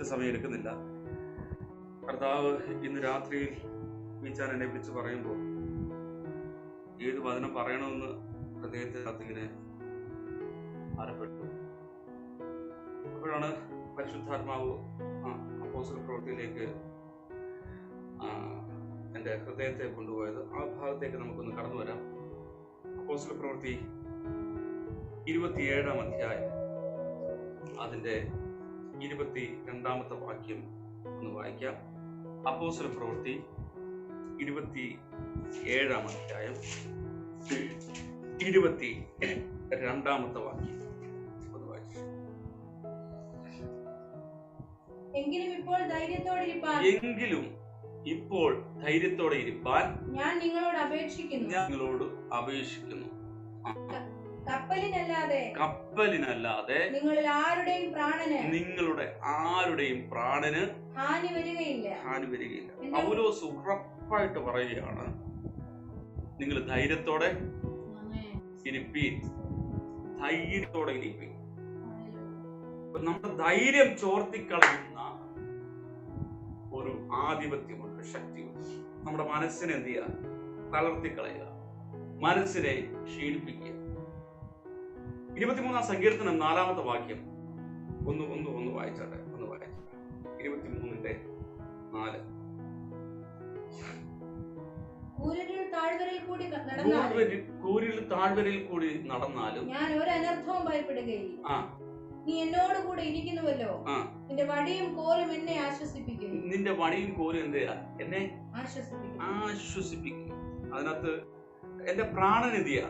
ഒത്തിരി സമയം എടുക്കുന്നില്ല. കർത്താവ് ഇന്ന് രാത്രിയിൽ വീച്ചാൻ എന്നെ വിളിച്ച് പറയുമ്പോൾ ഏത് വചനം പറയണമെന്ന് ഹൃദയത്തിനകത്ത് ഇങ്ങനെ ഭാരപ്പെട്ടു. അപ്പോഴാണ് പരിശുദ്ധാത്മാവ് അപ്പോസ്തല പ്രവൃത്തിയിലേക്ക് എൻ്റെ ഹൃദയത്തെ കൊണ്ടുപോയത്. ആ ഭാഗത്തേക്ക് നമുക്കൊന്ന് കടന്നു വരാം. അപ്പോസ്തല പ്രവൃത്തി 27-ാം അധ്യായം അതിൻ്റെ 22-ാമത്തെ വാക്യം ഒന്ന് വായിക്കാം. അപ്പോസ്തല പ്രവൃത്തി 27-ാം അധ്യായം 22-ാമത്തെ വാക്യം ഒന്ന് വായിച്ചു. എങ്കിലും ഇപ്പോൾ ധൈര്യത്തോടെ ഇരിപ്പാൻ ഞാൻ നിങ്ങളോട് അപേക്ഷിക്കുന്നു. കപ്പലിനല്ലാതെ നിങ്ങളുടെ ആരുടെയും പ്രാണന് ഹാനി വരികയില്ല. പൗലോസ് ഉറപ്പായിട്ട് പറയുകയാണ്, നിങ്ങൾ ധൈര്യത്തോടെ ഇരിപ്പീൻ. നമ്മുടെ ധൈര്യം ചോർത്തിക്കളയുന്ന ഒരു ആധിപത്യമുണ്ട്, ശക്തിയുണ്ട്. നമ്മുടെ മനസ്സിനെ എന്ത് ചെയ്യുക? തളർത്തിക്കളയുക, മനസ്സിനെ ക്ഷീണിപ്പിക്കുക. 23-ാം സങ്കീർത്തനം 4-ാമത്തെ വാക്യം ഒന്ന് വായിച്ചാട്ടെ. 23-4 കൂരിൽ താഴ്വരയിൽ കൂടി നടന്നാലും ഞാൻ ഒരു അനർത്ഥവും ഭയപ്പെടുകയില്ല. നീ എന്നോട് കൂടെ ഇരിക്കുന്നുവല്ലോ. നിന്റെ വടിയും കോലും എന്നെ ആശ്വസിപ്പിക്കുന്നു. നിന്റെ വടിയും കോലും എന്നെ ആശ്വസിപ്പിക്കും. അതിനകത്ത് എന്റെ പ്രാണനിധിയാ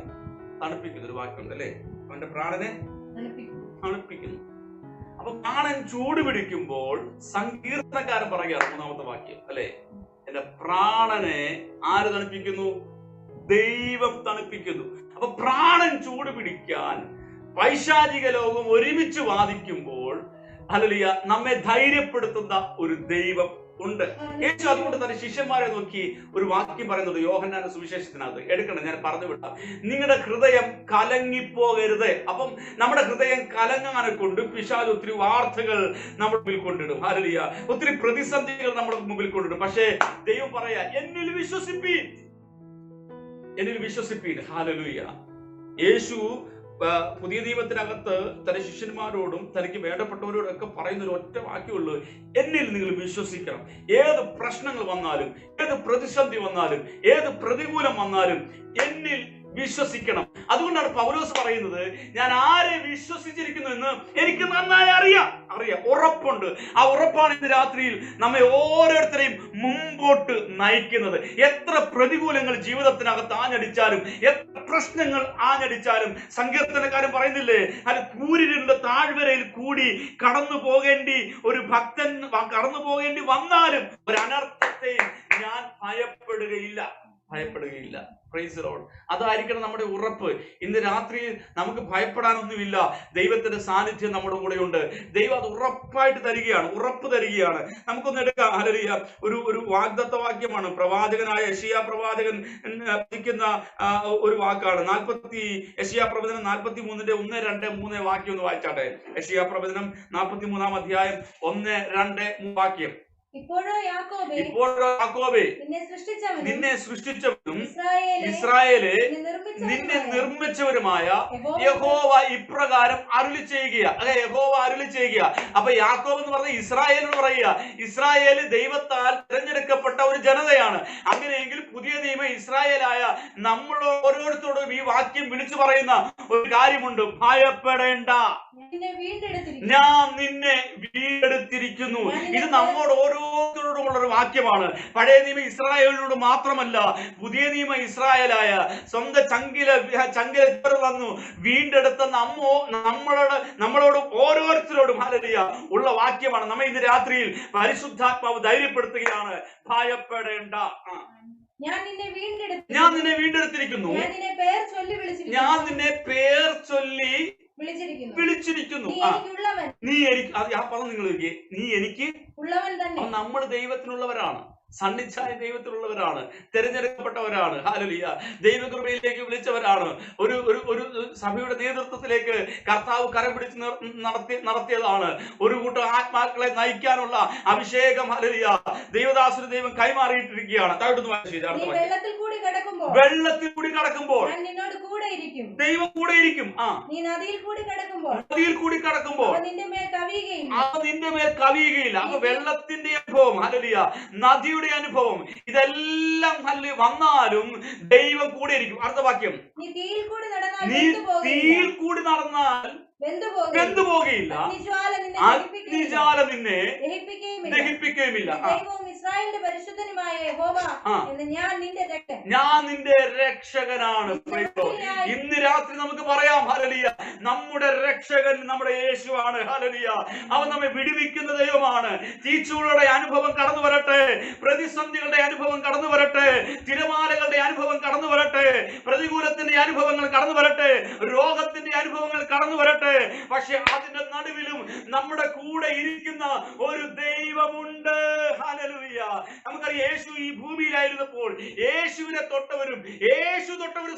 തണുപ്പിക്കുന്ന ഒരു വാക്കുണ്ട് അല്ലേ? അവന്റെ പ്രാണനെ തണുപ്പിക്കുന്നു. അപ്പൊ പ്രാണൻ ചൂട് പിടിക്കുമ്പോൾ സങ്കീർത്തനക്കാരൻ പറയുകയാണ് 3-ാമത്തെ വാക്യം അല്ലെ, എന്റെ പ്രാണനെ ആര് തണുപ്പിക്കുന്നു? ദൈവം തണുപ്പിക്കുന്നു. അപ്പൊ പ്രാണൻ ചൂട് പിടിക്കാൻ പൈശാചിക ലോകം ഒരുമിച്ച് വാദിക്കുമ്പോൾ ഹല്ലേലൂയ നമ്മെ ധൈര്യപ്പെടുത്തുന്ന ഒരു ദൈവം ഉണ്ട്. യേശു അതുകൊണ്ട് തന്നെ ശിഷ്യന്മാരെ നോക്കി ഒരു വാക്യം പറയുന്നത് യോഹന്നാന്റെ സുവിശേഷത്തിനകത്ത് എടുക്കണം, ഞാൻ പറഞ്ഞു വിടാം. നിങ്ങളുടെ ഹൃദയം കലങ്ങിപ്പോകരുത്. അപ്പം നമ്മുടെ ഹൃദയം കലങ്ങാനെ കൊണ്ട് പിശാച് ഒത്തിരി വാർത്തകൾ നമ്മുടെ മുമ്പിൽ കൊണ്ടിടും. ഹല്ലേലൂയ, ഒത്തിരി പ്രതിസന്ധികൾ നമ്മുടെ മുമ്പിൽ കൊണ്ടിടും. പക്ഷേ ദൈവം പറയാ, എന്നിൽ വിശ്വസിപ്പീൻ. ഹല്ലേലൂയ. യേശു പുതിയ നിയമത്തിനകത്ത് തന്റെ ശിഷ്യന്മാരോടും തനിക്ക് വേണ്ടപ്പെട്ടവരോടും ഒക്കെ പറയുന്ന ഒരു ഒറ്റ വാക്യമുള്ളൂ, എന്നിൽ നിങ്ങൾ വിശ്വസിക്കണം. ഏത് പ്രശ്നങ്ങൾ വന്നാലും, ഏത് പ്രതിസന്ധി വന്നാലും, ഏത് പ്രതികൂലം വന്നാലും എന്നിൽ വിശ്വസിക്കണം. അതുകൊണ്ടാണ് പൗലോസ് പറയുന്നത്, ഞാൻ ആരെ വിശ്വസിച്ചിരിക്കുന്നു എന്ന് എനിക്ക് നന്നായി അറിയാം. ഉറപ്പുണ്ട്. ആ ഉറപ്പാണ് ഇന്ന് രാത്രിയിൽ നമ്മെ ഓരോരുത്തരെയും മുമ്പോട്ട് നയിക്കുന്നത്. എത്ര പ്രതികൂലങ്ങൾ ജീവിതത്തിനകത്ത് ആഞ്ഞടിച്ചാലും, എത്ര പ്രശ്നങ്ങൾ ആഞ്ഞടിച്ചാലും, സങ്കീർത്തനക്കാരൻ പറയുന്നില്ലേ, അത് കൂരിരുണ്ട താഴ്വരയിൽ കൂടി കടന്നു പോകേണ്ടി ഒരു ഭക്തൻ കടന്നു പോകേണ്ടി വന്നാലും ഒരു അനർത്ഥത്തെയും ഞാൻ ഭയപ്പെടുകയില്ല. Price the Lord. അതായിരിക്കണം നമ്മുടെ ഉറപ്പ്. ഇന്ന് രാത്രി നമുക്ക് ഭയപ്പെടാനൊന്നുമില്ല. ദൈവത്തിന്റെ സാന്നിധ്യം നമ്മുടെ കൂടെയുണ്ട്. ദൈവം അത് ഉറപ്പായിട്ട് ഉറപ്പ് തരികയാണ്. നമുക്കൊന്ന് എടുക്കാം. ഹല്ലേലൂയ. ഒരു വാഗ്ദത്ത വാക്യമാണ്. പ്രവാചകനായ യെശയ്യാ പ്രവാചകൻ പഠിക്കുന്ന ഒരു വാക്കാണ്. യെശയ്യാ പ്രവചനം 43-ന്റെ 1, 2, 3 വാക്യം ഒന്ന് വായിച്ചാട്ടെ. യെശയ്യാ പ്രവചനം 43-ാം അധ്യായം 1, 2, 3 വാക്യം. ഇപ്പോഴോ യാക്കോബേ, നിന്നെ സൃഷ്ടിച്ചവനും ഇസ്രായേലെ നിന്നെ നിർമ്മിച്ചവരുമായ യഹോവ ഇപ്രകാരം അരുളി ചെയ്യുക. യഹോവ അരുളി ചെയ്യുക. അപ്പൊ യാക്കോബ് എന്ന് പറഞ്ഞ ഇസ്രായേലിനോട് പറയുക, ഇസ്രായേല് ദൈവത്താൽ തിരഞ്ഞെടുക്കപ്പെട്ട ഒരു ജനതയാണ്. അങ്ങനെയെങ്കിൽ പുതിയ നിയമ ഇസ്രായേലായ നമ്മൾ ഓരോരുത്തരോടും ഈ വാക്യം വിളിച്ചു പറയുന്ന ഒരു കാര്യമുണ്ട്, ഭയപ്പെടേണ്ട, ഞാൻ നിന്നെ വീണ്ടെടുത്തിരിക്കുന്നു. ഇത് നമ്മോട് ഓരോരുത്തരോടുമുള്ള ഒരു വാക്യമാണ്. പഴയ നിയമ ഇസ്രായേലിനോട് മാത്രമല്ല, പുതിയ നിയമ ഇസ്രായേലായ സ്വന്തം ചങ്കില വന്നു വീണ്ടെടുത്ത നമ്മളോട് ഓരോരുത്തരോടും ഹല്ലേലൂയ ഉള്ള വാക്യമാണ്. നമ്മെ ഇന്ന് രാത്രിയിൽ പരിശുദ്ധാത്മാവ് ധൈര്യപ്പെടുത്തുകയാണ്, ഭയപ്പെടേണ്ട, ഞാൻ നിന്നെ വീണ്ടെടുത്തിരിക്കുന്നു, ഞാൻ നിന്നെ പേർ ചൊല്ലി വിളിച്ചിരിക്കുന്നു. നീ എനിക്ക്, ആ പദം നിങ്ങൾ നീ എനിക്ക്, നമ്മൾ ദൈവത്തിനുള്ളവരാണ്. സണ്ണിച്ചായ ദൈവത്തിലുള്ളവരാണ്, തിരഞ്ഞെടുക്കപ്പെട്ടവരാണ്. ഹല്ലേലൂയ. ദൈവകൃപയിലേക്ക് വിളിച്ചവരാണ്. ഒരു ഒരു ഒരു സഭയുടെ നേതൃത്വത്തിലേക്ക് കർത്താവ് കരം പിടിച്ച് നടത്തിയതാണ്. ഒരു കൂട്ടം ആത്മാക്കളെ നയിക്കാനുള്ള അഭിഷേകം ഹല്ലേലൂയ ദൈവദാസന് ദൈവം കൈമാറിയിട്ടിരിക്കുകയാണ്. വെള്ളത്തിൽ കൂടി കടക്കുമ്പോൾ ദൈവം കൂടെ ഇരിക്കും. നീ നദിയിൽ കൂടി കടക്കുമ്പോൾ നിന്റെ മേൽ കവിയുകയില്ല. അപ്പൊ വെള്ളത്തിന്റെ അനുഭവം ഹല്ലേലൂയ, നദിയുടെ അനുഭവം, ഇതെല്ലാം വന്നാലും ദൈവം കൂടെ ഇരിക്കും. അടുത്ത വാക്യം, നീ തീയിൽ കൂടി നടന്നാൽ വെന്തുപോകയില്ല, അഗ്നിജ്വാല നിന്നെ ദഹിപ്പിക്കുകയുമില്ല. ഞാൻ നിന്റെ രക്ഷകനാണ്. ഇന്ന് രാത്രി നമുക്ക് പറയാം ഹല്ലേലൂയ, നമ്മുടെ രക്ഷകൻ നമ്മുടെ യേശുവാണ്. ഹല്ലേലൂയ. അവൻ നമ്മെ വിടുവിക്കുന്ന ദൈവമാണ്. തീച്ചൂളയുടെ അനുഭവം കടന്നു വരട്ടെ, പ്രതിസന്ധികളുടെ അനുഭവം കടന്നു വരട്ടെ, തിരമാലകളുടെ അനുഭവം കടന്നു വരട്ടെ, പ്രതികൂലത്തിന്റെ അനുഭവങ്ങൾ കടന്നു വരട്ടെ, രോഗത്തിന്റെ അനുഭവങ്ങൾ കടന്നു വരട്ടെ. പക്ഷെ അതിന്റെ നടുവിലും നമ്മുടെ കൂടെ ഇരിക്കുന്ന ഒരു ദൈവമുണ്ട്. ഹല്ലേലൂയ. നമുക്കറിയാം, യേശു ഈ ഭൂമിയിലായിരുന്നപ്പോൾ യേശുവിനെ തൊട്ടവരും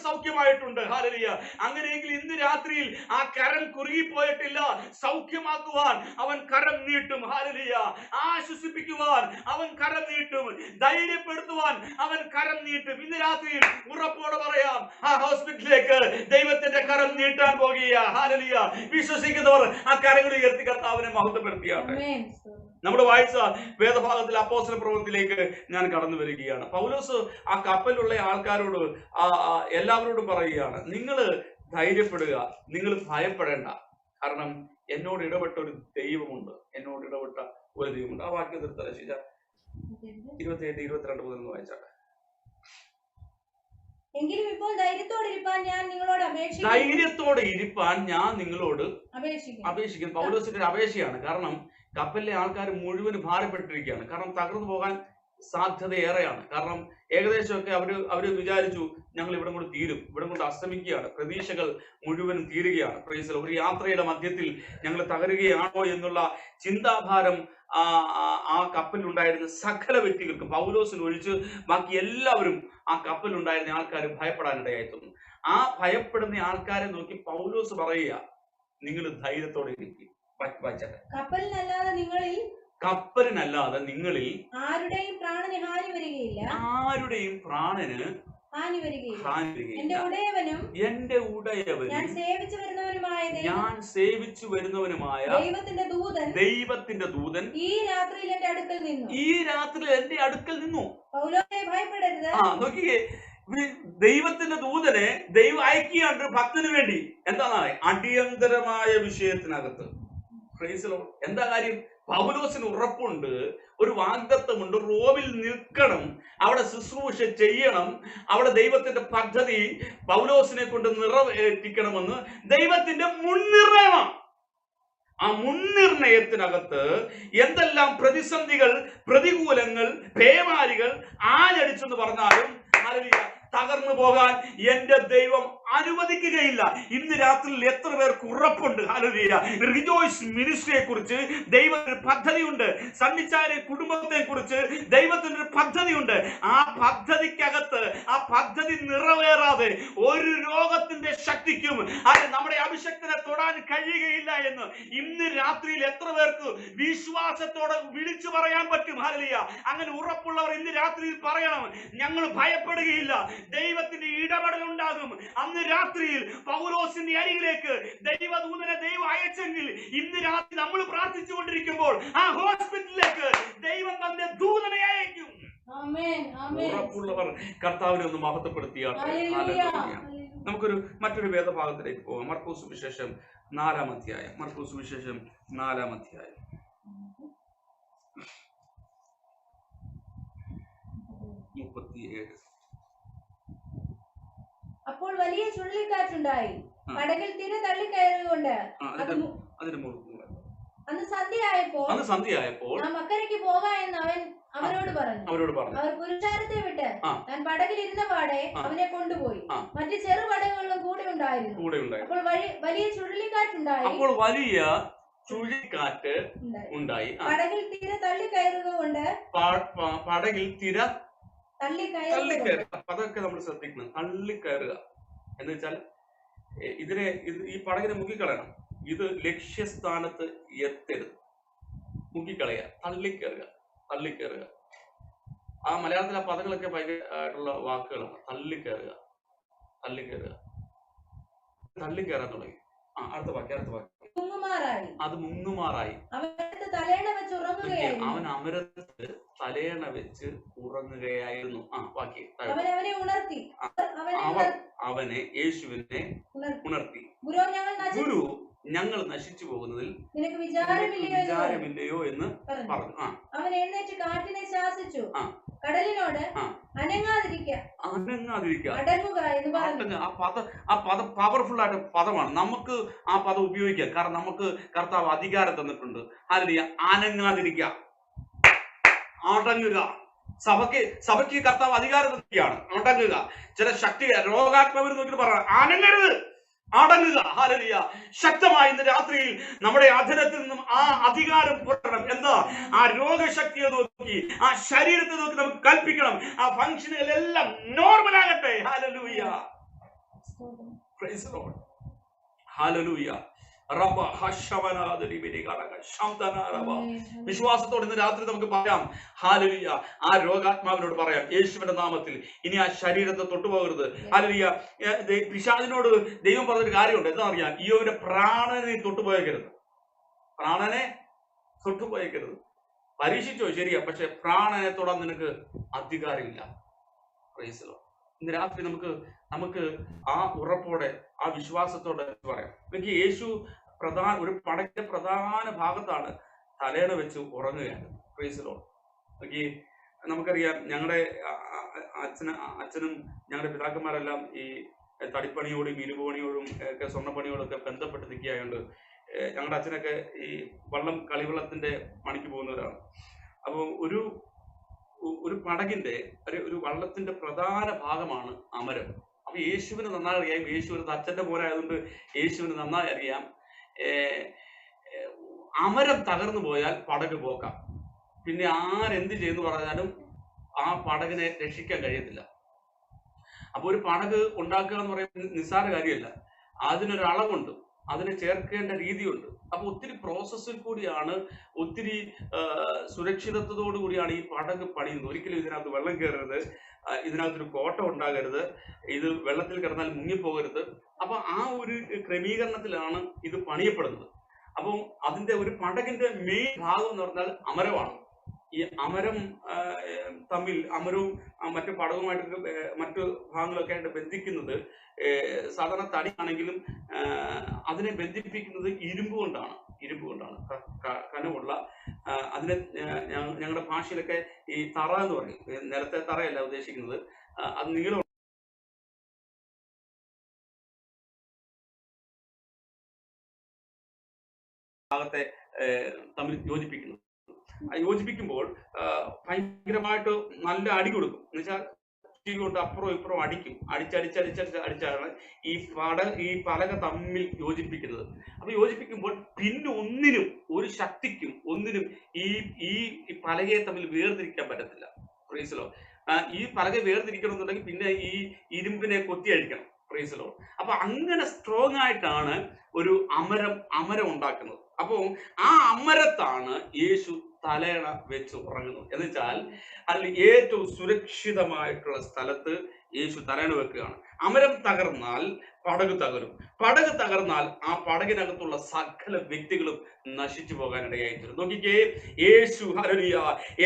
സൗഖ്യമായിട്ടുണ്ട്. ഹല്ലേലൂയ. അങ്ങനെയെങ്കിൽ ഇന്ന് രാത്രിയിൽ ആ കരം കുറുകിപ്പോയിട്ടില്ല. സൗഖ്യമാക്കുവാൻ അവൻ കരം നീട്ടും. ഹല്ലേലൂയ. ആശ്വസിപ്പിക്കുവാൻ അവൻ കരം നീട്ടും. ധൈര്യപ്പെടുത്തുവാൻ അവൻ കരം നീട്ടും. ഇന്ന് രാത്രിയിൽ ഉറപ്പോടെ പറയാം, ആ ഹോസ്പിറ്റലിലേക്ക് ദൈവത്തിന്റെ കരം നീട്ടാൻ പോകുക. ഹല്ലേലൂയ. വിശ്വസിക്കുന്നവർ ആ കരങ്ങൾ ഉയർത്തി കർത്താവിനെ മഹത്വപ്പെടുത്തിയാണ്. നമ്മൾ വായിച്ച വേദഭാഗത്തിൽ അപ്പോസ്തല പ്രവൃത്തിയിലേക്ക് ഞാൻ കടന്നു വരികയാണ്. പൗലോസ് ആ കപ്പലിലുള്ള ആൾക്കാരോട് എല്ലാവരോടും പറയുകയാണ്, നിങ്ങൾ ധൈര്യപ്പെടുക, നിങ്ങൾ ഭയപ്പെടേണ്ട, കാരണം എന്നോട് ഇടപെട്ട ഒരു ദൈവമുണ്ട്. ആ വാക്യം നിർത്തല ശിജ 27-22 മുതൽ വായിച്ചാട്ടെ. എങ്കിലും ഇപ്പോൾ ധൈര്യത്തോടെ ഇരിപ്പാൻ ഞാൻ നിങ്ങളോട് അപേക്ഷിക്കുന്നു. പൗലോസിന്റെ ഒരു അപേക്ഷയാണ്. കാരണം കപ്പലിലെ ആൾക്കാർ മുഴുവൻ ഭാരപ്പെട്ടിരിക്കുകയാണ്. കാരണം തകർന്നു പോകാൻ സാധ്യത ഏറെയാണ്. കാരണം ഏകദേശമൊക്കെ അവര് വിചാരിച്ചു, ഞങ്ങൾ ഇവിടെ കൊണ്ട് തീരും, ഇവിടെ കൊണ്ട് അസ്തമിക്കുകയാണ്, പ്രതീക്ഷകൾ മുഴുവൻ തീരുകയാണ്. ഒരു യാത്രയുടെ മധ്യത്തിൽ ഞങ്ങൾ തകരുകയാണോ എന്നുള്ള ചിന്താഭാരം ആ കപ്പലിലുണ്ടായിരുന്ന സകല വ്യക്തികൾക്കും, പൗലോസിന് ഒഴിച്ച് ബാക്കി എല്ലാവരും ആ കപ്പലിലുണ്ടായിരുന്ന ആൾക്കാർ ഭയപ്പെടാനിടയായി തീർന്നു. ആ ഭയപ്പെടുന്ന ആൾക്കാരെ നോക്കി പൗലോസ് പറയുക, നിങ്ങൾ ധൈര്യത്തോടെ ഇരിക്കും. കപ്പലിനല്ലാതെ നിങ്ങളിൽ ആരുടെയും പ്രാണന് ഹാനി വരികയില്ല. എന്റെ ഉടയവനും ഞാൻ സേവിച്ചു വരുന്നവനുമായ ദൈവത്തിന്റെ ദൂതൻ ഈ രാത്രിയിൽ എന്റെ അടുക്കൽ നിന്നു. നോക്കിയേ, ദൈവത്തിന്റെ ദൂതനെ ദൈവം അയക്കുകയാണ് ഭക്തന് വേണ്ടി. എന്താണ്? അടിയന്തരമായ വിഷയത്തിനകത്ത്. എന്താ കാര്യം? പൗലോസിന് ഉറപ്പുണ്ട്, ഒരു വാഗ്ദത്തമുണ്ട്, റോമിൽ നിൽക്കണം, അവിടെ ശുശ്രൂഷ ചെയ്യണം, അവിടെ ദൈവത്തിന്റെ പദ്ധതി പൗലോസിനെ കൊണ്ട് നിറവേറ്റിക്കണമെന്ന് ദൈവത്തിന്റെ മുൻനിർണയമാണ്. ആ മുൻനിർണയത്തിനകത്ത് എന്തെല്ലാം പ്രതിസന്ധികൾ, പ്രതികൂലങ്ങൾ, പേമാരികൾ ആഞ്ഞടിച്ചെന്ന് പറഞ്ഞാലും തകർന്നു പോകാൻ എന്റെ ദൈവം അനുവദിക്കുകയില്ല. ഇന്ന് രാത്രിയിൽ എത്ര പേർക്ക് ഉറപ്പുണ്ട്? ഹല്ലേലൂയ. റിജോയ്സ് മിനിസ്ട്രിയെ കുറിച്ച് ദൈവത്തിന് പദ്ധതിയുണ്ട്. സണ്ണിച്ചായ കുടുംബത്തെ കുറിച്ച് ദൈവത്തിന് ഒരു പദ്ധതിയുണ്ട്. ആ പദ്ധതിക്കകത്ത് ആ പദ്ധതി നിറവേറാതെ ഒരു രോഗത്തിന്റെ ശക്തിക്കും അത് നമ്മുടെ അഭിഷക്തനെ തൊടാൻ കഴിയുകയില്ല എന്ന് ഇന്ന് രാത്രിയിൽ എത്ര പേർക്ക് വിശ്വാസത്തോടെ വിളിച്ചു പറയാൻ പറ്റും? ഹല്ലേലൂയ. അങ്ങനെ ഉറപ്പുള്ളവർ ഇന്ന് രാത്രിയിൽ പറയണം, ഞങ്ങൾ ഭയപ്പെടുകയില്ല, ദൈവത്തിന്റെ ഇടപെടൽ ഉണ്ടാകും. അന്ന് രാത്രിയിൽ പൗലോസിന്റെ അരികിലേക്ക് ദൈവദൂതനെ ദൈവം അയച്ചെങ്കിൽ ഇന്ന് രാത്രി നമ്മൾ പ്രാർത്ഥിച്ചുകൊണ്ടിരിക്കുമ്പോൾ ആ ഹോസ്പിറ്റലിലേക്ക് ദൈവം തന്റെ ദൂതനെ അയക്കും. ഉറപ്പുള്ളവർ കർത്താവിനെ ഒന്ന് മഹത്വപ്പെടുത്തിയാണ്. നമുക്കൊരു മറ്റൊരു വേദഭാഗത്തിലേക്ക് പോകാം. മർക്കോസ് സുവിശേഷം 4-ാം അധ്യായം. 4-ാം അധ്യായം. അപ്പോൾ വലിയ ചുഴലിക്കാറ്റുണ്ടായി, കടലിൽ തിര തള്ളിക്കയറുകൊണ്ട് അന്ന് സന്ധ്യയായപ്പോൾ നാം അക്കരയ്ക്ക് പോകാമെന്ന് അവൻ അവരോട് പറഞ്ഞു. അവർ പുരുഷാരത്തെ വിട്ട് താൻ പടകിൽ ഇരുന്ന പാടെ അവനെ കൊണ്ടുപോയി. മറ്റു ചെറു പടകുകളും കൂടെ ഉണ്ടായിരുന്നു. അപ്പോൾ വലിയ ചുഴലിക്കാറ്റുണ്ടായി. അപ്പോൾ വലിയ ചുഴലിക്കാറ്റ് ഉണ്ടായി. പടകിൽ തിര തള്ളിക്കയറുകൊണ്ട് പടകിൽ തിര തള്ളിക്കയറുക. അതൊക്കെ നമ്മൾ ശ്രദ്ധിക്കണം. തള്ളിക്കയറുക എന്ന് വെച്ചാൽ ഈ പടകിനെ മുക്കിക്കളയണം. ഇത് ലക്ഷ്യസ്ഥാനത്ത് എത്തരുത്. മുക്കിക്കളയുക, തള്ളിക്കയറുക. ആ മലയാളത്തിലെ ആ പദങ്ങളൊക്കെ ഭയങ്കരമായിട്ടുള്ള വാക്കുകളാണ്. തള്ളിക്കയറാൻ തുടങ്ങി. അടുത്ത വാക്യം. അത് മുങ്ങുമാറായി. അവൻ അമരത്ത് തലയണ വെച്ച് ഉറങ്ങുകയായിരുന്നു. അവനെ യേശുവിനെ ഉണർത്തി. ഗുരു, ഞങ്ങൾ നശിച്ചു പോകുന്നതിൽ വിചാരമില്ലയോ എന്ന് പറഞ്ഞു. അവൻ എഴുന്നേറ്റ് കാറ്റിനെ ശാസിച്ചു, കടലിനോട് അനങ്ങാതിരിക്കുക, അടങ്ങുക എന്ന് പറഞ്ഞു. ആ പദം പവർഫുൾ ആയിട്ട് പദമാണ്. നമുക്ക് ആ പദം ഉപയോഗിക്കാം. കാരണം നമുക്ക് കർത്താവ് അധികാരം തന്നിട്ടുണ്ട്. അനങ്ങാതിരിക്കുക, അടങ്ങുക. സഭയ്ക്ക് കർത്താവ് അധികാരം തന്നിരിക്കുകയാണ്. അടങ്ങുക. ചില ശക്തി രോഗാത്മാവിനെ നോക്കി പറയാം, അനങ്ങരുത്, അടങ്ങുക. ഹല്ലേലൂയ. ശക്തമായി ഇന്ന് രാത്രിയിൽ നമ്മുടെ അധരത്തിൽ നിന്നും ആ അധികാരം പുറപ്പെടണം. എന്താ? ആ രോഗശക്തിയെ നോക്കി, ആ ശരീരത്തെ നോക്കി നമുക്ക് കൽപ്പിക്കണം. ആ ഫംഗ്ഷനുകളെല്ലാം നോർമൽ ആകട്ടെ. Hallelujah. Price the Lord. Hallelujah. വിശ്വാസത്തോടെ ഇന്ന് രാത്രി നമുക്ക് പറയാം, ഹല്ലേലൂയ. ആ രോഗാത്മാവിനോട് പറയാം, യേശുവിന്റെ നാമത്തിൽ ഇനി ആ ശരീരത്തെ തൊട്ടുപോകരുത്. ഹല്ലേലൂയ. പിശാചിനോട് ദൈവം പറഞ്ഞൊരു കാര്യമുണ്ട്. എന്താ അറിയാം? ഇയ്യോവിന്റെ പ്രാണനെ തൊട്ടുപോയേക്കരുത്. പരീക്ഷിച്ചോ, ശരിയാ, പക്ഷെ പ്രാണനെ തൊടാൻ നിനക്ക് അധികാരമില്ല. Price the Lord. ഇന്ന് രാത്രി നമുക്ക് ആ ഉറപ്പോടെ, ആ വിശ്വാസത്തോടെ പറയാം. എനിക്ക് യേശു ഒരു പടകിന്റെ പ്രധാന ഭാഗത്താണ് തലയണ വെച്ച് ഉറങ്ങുകയാണ്. Praise the Lord. നമുക്കറിയാം, ഞങ്ങളുടെ അച്ഛനും ഞങ്ങളുടെ പിതാക്കന്മാരെല്ലാം ഈ തടിപ്പണിയോടും ഇരുപണിയോടും ഒക്കെ സ്വർണ്ണപ്പണിയോടും ഒക്കെ ബന്ധപ്പെട്ട് നിൽക്കുകയായതുകൊണ്ട് ഞങ്ങളുടെ അച്ഛനൊക്കെ ഈ കളിവെള്ളത്തിന്റെ പണിക്ക് പോകുന്നവരാണ്. അപ്പോൾ ഒരു പടകിന്റെ ഒരു വള്ളത്തിന്റെ പ്രധാന ഭാഗമാണ് അമരം. അപ്പൊ യേശുവിന് നന്നായി അറിയാം. യേശു ഒരു അച്ഛന്റെ പോരായതുകൊണ്ട് യേശുവിന് നന്നായി അറിയാം, അമരം തകർന്നു പോയാൽ പടക് പോക്കാം. പിന്നെ ആരെന്ത് ചെയ്യുന്നു പറഞ്ഞാലും ആ പടകിനെ രക്ഷിക്കാൻ കഴിയത്തില്ല. അപ്പൊ ഒരു പടക് ഉണ്ടാക്കുക എന്ന് പറയുന്നത് നിസ്സാര കാര്യമല്ല. അതിനൊരു അളവുണ്ട്, അതിനെ ചേർക്കേണ്ട രീതിയുണ്ട്. അപ്പൊ ഒത്തിരി പ്രോസസ്സിൽ കൂടിയാണ്, ഒത്തിരി സുരക്ഷിതത്വത്തോടു കൂടിയാണ് ഈ പടക് പണിയുന്നത്. ഒരിക്കലും ഇതിനകത്ത് വെള്ളം കയറരുത്, ഇതിനകത്തൊരു കോട്ട ഉണ്ടാകരുത്, ഇത് വെള്ളത്തിൽ കിടന്നാൽ മുങ്ങിപ്പോകരുത്. അപ്പൊ ആ ഒരു ക്രമീകരണത്തിലാണ് ഇത് പണിയപ്പെടുന്നത്. അപ്പം അതിന്റെ ഒരു പടകിന്റെ മെയിൻ ഭാഗം എന്ന് പറഞ്ഞാൽ അമരമാണ്. ഈ അമരം തമ്മിൽ, അമരവും മറ്റു പടകുമായിട്ട് മറ്റു ഭാഗങ്ങളൊക്കെ ആയിട്ട് ബന്ധിക്കുന്നത് സാധാരണ തടിയാണെങ്കിലും അതിനെ ബന്ധിപ്പിക്കുന്നത് ഇരുമ്പ് കൊണ്ടാണ്. കനമുള്ള അതിനെ ഞങ്ങളുടെ ഭാഷയിലൊക്കെ ഈ തറ എന്ന് പറയും. നിലത്തെ തറയല്ല ഉദ്ദേശിക്കുന്നത്, അത് നീളം ഭാഗത്തെ തമ്മിൽ യോജിപ്പിക്കുമ്പോൾ ഭയങ്കരമായിട്ട് നല്ല അടി കൊടുക്കും. എന്നുവെച്ചാൽ കൊണ്ട് അപ്പുറം ഇപ്പുറം അടിച്ചാണ് ഈ പലക തമ്മിൽ യോജിപ്പിക്കുന്നത്. അപ്പൊ യോജിപ്പിക്കുമ്പോൾ പിന്നെ ഒരു ശക്തിക്കും ഒന്നിനും ഈ പലകയെ തമ്മിൽ വേർതിരിക്കാൻ പറ്റത്തില്ല. Price the Lord. ഈ പലക വേർതിരിക്കണമെന്നുണ്ടെങ്കിൽ പിന്നെ ഈ ഇരുമ്പിനെ കൊത്തി അഴിക്കണം. Price the Lord. അപ്പൊ അങ്ങനെ സ്ട്രോങ് ആയിട്ടാണ് ഒരു അമരം ഉണ്ടാക്കുന്നത്. അപ്പോൾ ആ അമരത്താണ് യേശു തലയണ വെച്ച് ഉറങ്ങുന്നത്. എന്ന് വെച്ചാൽ അതിൽ ഏറ്റവും സുരക്ഷിതമായിട്ടുള്ള സ്ഥലത്ത് യേശു തലയണ വെക്കുകയാണ്. അമരം തകർന്നാൽ പടക് തകരും. പടക് തകർന്നാൽ ആ പടകിനകത്തുള്ള സകല വ്യക്തികളും നശിച്ചു പോകാനിടയായിത്തീരും. നോക്കിക്കേ, യേശു ഹല്ലേലൂയ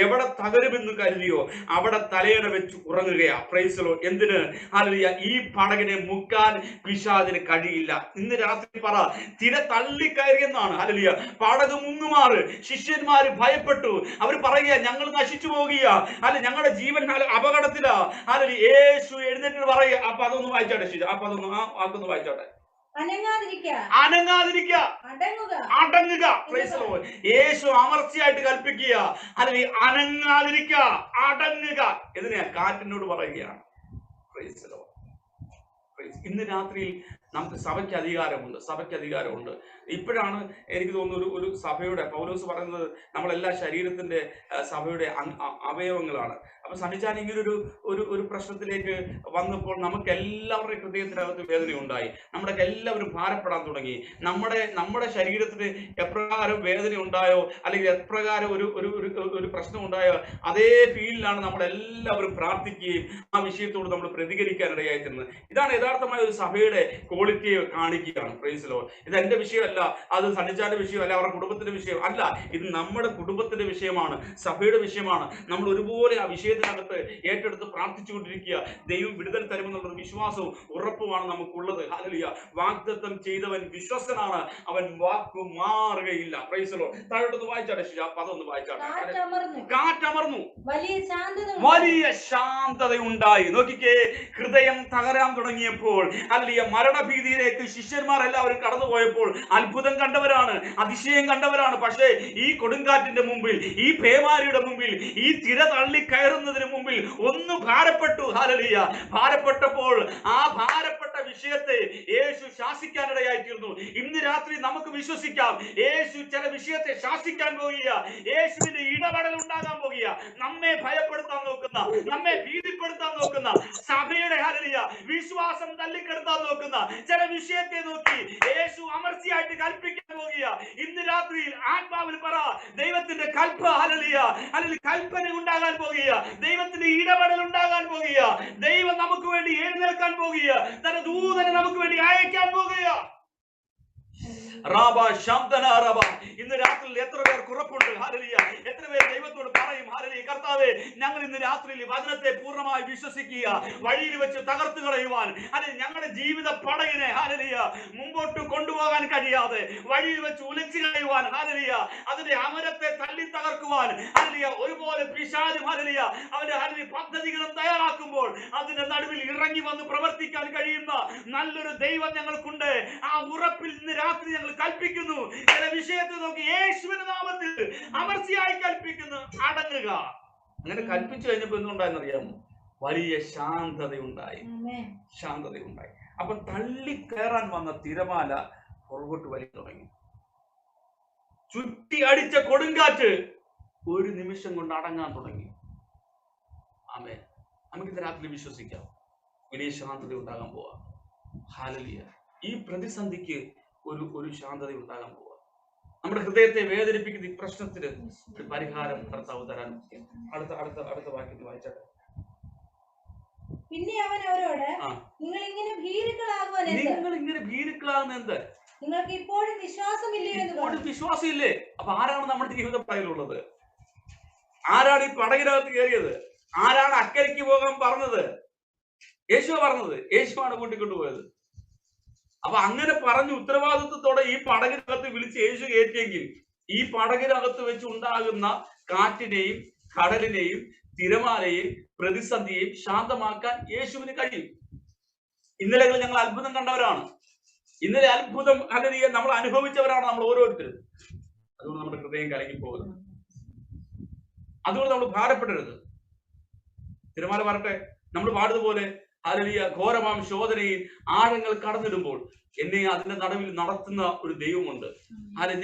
എവിടെ തകരുമെന്ന് കരുതിയോ അവിടെ തലയണ വെച്ച് ഉറങ്ങുകയാ. Praise the Lord. എന്തിന്? ഹല്ലേലൂയ ഈ പടകിനെ മുക്കാൻ പിശാചിന് കഴിയില്ല. ഇന്ന് രാത്രി പറ, തിര തള്ളിക്കയറിയെന്നാണ്. ഹല്ലേലൂയ. പടക് മുങ്ങുമാറ് ശിഷ്യന്മാര് ഭയപ്പെട്ടു. അവർ പറയുക, ഞങ്ങൾ നശിച്ചു പോകുക, അല്ല ഞങ്ങളുടെ ജീവൻ അപകടത്തിലാ. ഹല്ലേലൂയ. യേശു എഴുന്നേറ്റ് പറയുക. അപ്പൊ അതൊന്ന് വായിച്ചോട്ടെ, അതൊന്ന് വായിച്ചോട്ടെ. അനങ്ങാതിരിക്കുക, അടങ്ങുക. യേശു അമർച്ചയായിട്ട് കൽപ്പിക്കുക, അല്ലെങ്കിൽ അനങ്ങാതിരിക്കുക, അടങ്ങുക. ഇതിനെ കാറ്റിനോട് പറയുകയാണ്. ഇന്ന് രാത്രിയിൽ നമുക്ക് സഭയ്ക്ക് അധികാരമുണ്ട്. ഇപ്പോഴാണ് എനിക്ക് തോന്നുന്നു ഒരു സഭയുടെ പൗലോസ് പറയുന്നത് നമ്മളെല്ലാ ശരീരത്തിന്റെ സഭയുടെ അവയവങ്ങളാണ്. അപ്പൊ സണ്ണിച്ചാൻ ഇങ്ങനൊരു ഒരു പ്രശ്നത്തിലേക്ക് വന്നപ്പോൾ നമുക്ക് എല്ലാവരുടെയും ഹൃദയത്തിനകത്ത് വേദന ഉണ്ടായി. നമ്മുടെ എല്ലാവരും ഭാരപ്പെടാൻ തുടങ്ങി. നമ്മുടെ ശരീരത്തിന് എപ്രകാരം വേദന ഉണ്ടായോ, അല്ലെങ്കിൽ എപ്രകാരം ഒരു പ്രശ്നം ഉണ്ടായോ, അതേ ഫീലിലാണ് നമ്മളെല്ലാവരും പ്രാർത്ഥിക്കുകയും ആ വിഷയത്തോട് നമ്മൾ പ്രതികരിക്കാൻ ഇടയായിത്തീരുന്നത്. ഇതാണ് യഥാർത്ഥമായ ഒരു സഭയുടെ ക്വാളിറ്റിയെ കാണിക്കുകയാണ്. Price the Lord. ഇത് എന്റെ വിഷയമല്ല, അത് സണ്ണിച്ചാന്റെ വിഷയമല്ല, അവരുടെ കുടുംബത്തിന്റെ വിഷയം അല്ല. ഇത് നമ്മുടെ കുടുംബത്തിന്റെ വിഷയമാണ്, സഭയുടെ വിഷയമാണ്. നമ്മൾ ഒരുപോലെ ആ വിഷയത്തിനകത്ത് ഏറ്റെടുത്ത് പ്രാർത്ഥിച്ചുകൊണ്ടിരിക്കുക. ദൈവം വിടുതൽ തരുമെന്നുള്ള വിശ്വാസവും ഉറപ്പുമാണ് നമുക്കുള്ളത്. ഹല്ലേലൂയ. വാഗ്ദത്തം ചെയ്തവൻ വിശ്വസ്തനാണ്, അവൻ വാക്കു മാറുകയില്ല. Price the Lord. താഴോട്ട് വായിച്ചാട്ടെ, പദം ഒന്ന് വായിച്ചാട്ടെ. കാറ്റമർന്നു, വലിയ ശാന്തത ഉണ്ടായി. നോക്കിക്കേ, ഹൃദയം തകരാൻ തുടങ്ങിയപ്പോൾ, ഹല്ലേലൂയ, മരണഭീതിയിലേക്ക് ശിഷ്യന്മാർ എല്ലാവരും കടന്നുപോയപ്പോൾ അത്ഭുതം കണ്ടവരാണ്, അതിശയം കണ്ടവരാണ്. പക്ഷേ ഈ കൊടുങ്കാറ്റിന്റെ മുമ്പിൽ, ഈ പേമാരിയുടെ മുമ്പിൽ, ഈ തിര തള്ളി കയറുന്നതിന് മുമ്പിൽ ഒന്ന് ഭാരപ്പെട്ടു. ഹല്ലേലൂയ. ഭാരപ്പെട്ടപ്പോൾ ആ ഭാരപ്പെട്ട വിഷയത്തെ യേശു ശാസിക്കാനിടയായിത്തീർന്നു. ഇന്ന് രാത്രി നമുക്ക് വിശ്വസിക്കാം, യേശു ചില വിഷയത്തെ ശാസിക്കാൻ പോകുക. യേശുവിന്റെ ഇടപെടൽ ഉണ്ടാകാൻ പോകുക. നമ്മെ ഭയപ്പെടുത്താൻ നോക്കുന്ന, നമ്മെ ഭീതിപ്പെടുത്താൻ നോക്കുന്ന, സഭയുടെ ഹല്ലേലൂയ വിശ്വാസം തല്ലിക്കെടുത്താൻ നോക്കുന്ന ചില വിഷയത്തെ നോക്കി യേശു അമർച്ചയായിട്ട് കൽപ്പിക്കാൻ പോകുക. ഇന്ന് രാത്രിയിൽ ആത്മാവിൽ പറ, ദൈവത്തിന്റെ ഹല്ലേലൂയ കൽപ്പന ഉണ്ടാകാൻ പോകുക. ദൈവത്തിന്റെ ഇടപെടൽ ഉണ്ടാകാൻ പോകുക. ദൈവം നമുക്ക് വേണ്ടി എഴുന്നേൽക്കാൻ പോകുക. തന്റെ ദൂതനെ നമുക്ക് വേണ്ടി അയക്കാൻ പോകുക. ഇന്ന് രാത്രിയിൽ എത്ര പേർ കുറപ്പുണ്ട്? ഹല്ലേലൂയ. എത്ര പേർ ദൈവത്തോട് പറയും, ഹല്ലേലൂയ, കർത്താവേ, ഞങ്ങൾ ഇന്ന് രാത്രിയിൽ വചനത്തെ പൂർണ്ണമായി വിശ്വസിക്കുക, വഴിയിൽ വെച്ച് തകർത്തു കളയുവാൻ, അല്ലെങ്കിൽ ഞങ്ങളുടെ ജീവിത പടകിനെ ഹല്ലേലൂയ മുമ്പോട്ട് കൊണ്ടുപോകാൻ കഴിയാതെ വഴിയിൽ വെച്ച് ഉലച്ചു കളയുവാൻ, ഹല്ലേലൂയ, അതിന്റെ അമരത്തെ തല്ലി തകർക്കുവാൻ, ഹല്ലേലൂയ, ഒരുപോലെ പിശാചും ഹല്ലേലൂയ അവന്റെ ഹല്ലേലൂയ പദ്ധതികളും തയ്യാറാക്കുമ്പോൾ അതിന്റെ നടുവിൽ ഇറങ്ങി വന്ന് പ്രവർത്തിക്കാൻ കഴിയുന്ന നല്ലൊരു ദൈവം ഞങ്ങൾക്കുണ്ട്. ആ ഉറപ്പിൽ ഇന്ന് രാത്രി ഞങ്ങൾ കൽപ്പിക്കുന്നു. ചില വിഷയത്തെ നോക്കി യേശുവിന്റെ നാമത്തിൽ അമർച്ചയായി കൽപ്പിക്കുന്നു, അടങ്ങുക. അങ്ങനെ കൽപ്പിച്ചു കഴിഞ്ഞപ്പോ എന്തുണ്ടായെന്നറിയാമോ? വലിയ ശാന്തതയുണ്ടായി. അപ്പൊ തള്ളി കയറാൻ വന്ന തിരമാല പുറകോട്ട് വലിയ തുടങ്ങി. ചുറ്റി അടിച്ച കൊടുങ്കാറ്റ് ഒരു നിമിഷം കൊണ്ട് അടങ്ങാൻ തുടങ്ങി. ആമേൻ. നമുക്ക് ഇന്ന് രാത്രി വിശ്വസിക്കാം, വലിയ ശാന്തത ഉണ്ടാകാൻ പോവാ. ഹല്ലേലൂയ. ഈ പ്രതിസന്ധിക്ക് ഒരു ശാന്തത ഉണ്ടാകാൻ പോവാ. നമ്മുടെ ഹൃദയത്തെ വേദനിപ്പിക്കുന്ന ഈ പ്രശ്നത്തിന് ഒരു പരിഹാരം കർത്താവ് തരാൻ. അടുത്ത വാക്യത്തിൽ വായിച്ചാട്ടെ. പിന്നെ അവൻ അവരോട്, നിങ്ങൾ ഇങ്ങനെ ഭീരുക്കളാകുന്ന എന്ത്? നിങ്ങൾക്ക് ഇപ്പോഴും വിശ്വാസമില്ലേ? അപ്പൊ ആരാണ് നമ്മുടെ ജീവിത പടകിലുള്ളത്? ആരാണ് ഈ പടകിനകത്ത് കയറിയത്? ആരാണ് അക്കരയ്ക്ക് പോകാൻ പറഞ്ഞത്? യേശുവാ പറഞ്ഞത്. യേശുവാണ് കൂട്ടിക്കൊണ്ടുപോയത്. അപ്പൊ അങ്ങനെ പറഞ്ഞ് ഉത്തരവാദിത്വത്തോടെ ഈ പടകിനകത്ത് വിളിച്ച് യേശു കയറ്റിയെങ്കിൽ ഈ പടകിനകത്ത് വെച്ച് ഉണ്ടാകുന്ന കാറ്റിനെയും കടലിനെയും തിരമാലയെയും പ്രതിസന്ധിയെയും ശാന്തമാക്കാൻ യേശുവിന് കഴിയും. ഇന്നലെകളിൽ ഞങ്ങൾ അത്ഭുതം കണ്ടവരാണ്. ഇന്നലെ അത്ഭുതം ഹല്ലേലൂയ നമ്മൾ അനുഭവിച്ചവരാണ് നമ്മൾ ഓരോരുത്തരും. അതുകൊണ്ട് നമ്മുടെ ഹൃദയം കലങ്ങി പോകുന്നത്. അതുകൊണ്ട് നമ്മൾ ഭാരപ്പെടരുത്. തിരമാല വരട്ടെ, നമ്മൾ പാടുന്നതുപോലെ ഹല്ലേലൂയ, ഘോരമാം ശോധനയിൽ ആഴങ്ങൾ കടന്നിടുമ്പോൾ എന്നെ അതിന്റെ നടുവിൽ നടത്തുന്ന ഒരു ദൈവമുണ്ട്.